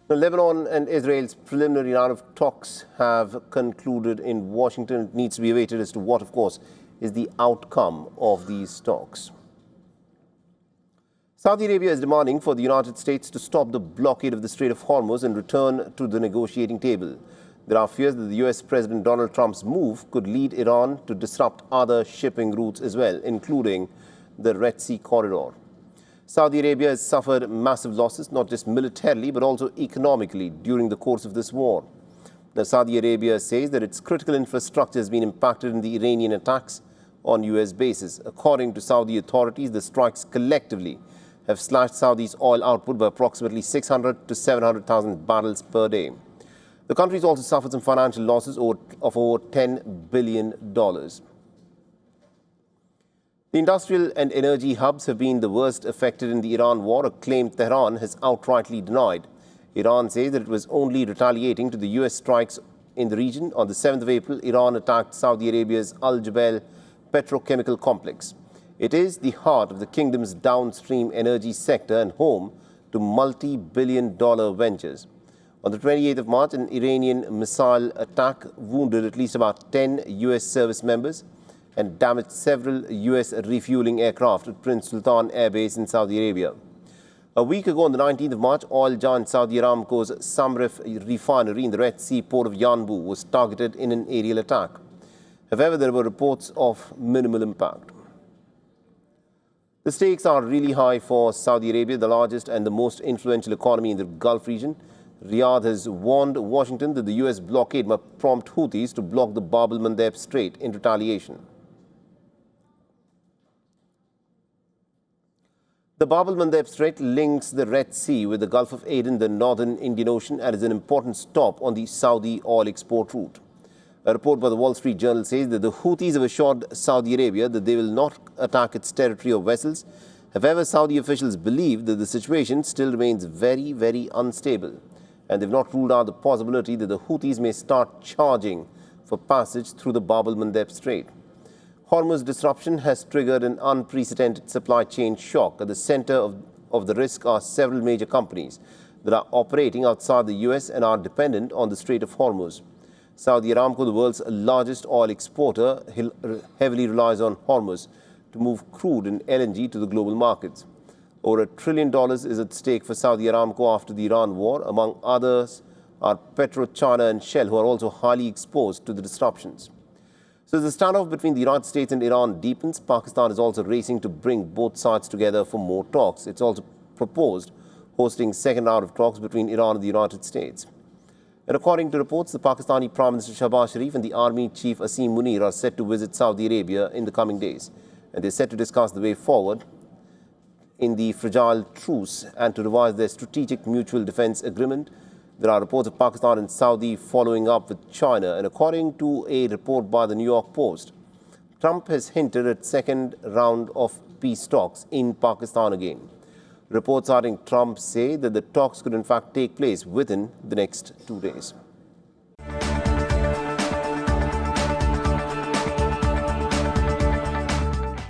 Now, Lebanon and Israel's preliminary round of talks have concluded in Washington. It needs to be awaited as to what, of course, is the outcome of these talks. Saudi Arabia is demanding for the United States to stop the blockade of the Strait of Hormuz and return to the negotiating table. There are fears that the U.S. President Donald Trump's move could lead Iran to disrupt other shipping routes as well, including the Red Sea corridor. Saudi Arabia has suffered massive losses, not just militarily, but also economically during the course of this war. Now, Saudi Arabia says that its critical infrastructure has been impacted in the Iranian attacks on U.S. bases. According to Saudi authorities, the strikes collectively have slashed Saudi's oil output by approximately 600 to 700,000 barrels per day. The country has also suffered some financial losses of over $10 billion. The industrial and energy hubs have been the worst affected in the Iran war, a claim Tehran has outrightly denied. Iran says that it was only retaliating to the U.S. strikes in the region. On the 7th of April, Iran attacked Saudi Arabia's Al Jabeil petrochemical complex. It is the heart of the kingdom's downstream energy sector and home to multi-billion-dollar ventures. On the 28th of March, an Iranian missile attack wounded at least about 10 U.S. service members and damaged several U.S. refueling aircraft at Prince Sultan Air Base in Saudi Arabia. A week ago, on the 19th of March, oil giant Saudi Aramco's Samref refinery in the Red Sea port of Yanbu was targeted in an aerial attack. However, there were reports of minimal impact. The stakes are really high for Saudi Arabia, the largest and the most influential economy in the Gulf region. Riyadh has warned Washington that the U.S. blockade might prompt Houthis to block the Bab Al-Mandeb Strait in retaliation. The Bab Al-Mandeb Strait links the Red Sea with the Gulf of Aden, the northern Indian Ocean, and is an important stop on the Saudi oil export route. A report by the Wall Street Journal says that the Houthis have assured Saudi Arabia that they will not attack its territory or vessels. However, Saudi officials believe that the situation still remains very, very unstable, and they've not ruled out the possibility that the Houthis may start charging for passage through the Bab Al-Mandeb Strait. Hormuz disruption has triggered an unprecedented supply chain shock. At the center of the risk are several major companies that are operating outside the U.S. and are dependent on the Strait of Hormuz. Saudi Aramco, the world's largest oil exporter, heavily relies on Hormuz to move crude and LNG to the global markets. Over $1 trillion is at stake for Saudi Aramco after the Iran war. Among others are PetroChina and Shell, who are also highly exposed to the disruptions. So as the standoff between the United States and Iran deepens, Pakistan is also racing to bring both sides together for more talks. It's also proposed hosting second round of talks between Iran and the United States. And according to reports, the Pakistani Prime Minister Shahbaz Sharif and the Army Chief Asim Munir are set to visit Saudi Arabia in the coming days. And they're set to discuss the way forward in the fragile truce and to revise their strategic mutual defense agreement. There are reports of Pakistan and Saudi following up with China. And according to a report by the New York Post, Trump has hinted at second round of peace talks in Pakistan again. Reports citing Trump say that the talks could in fact take place within the next 2 days.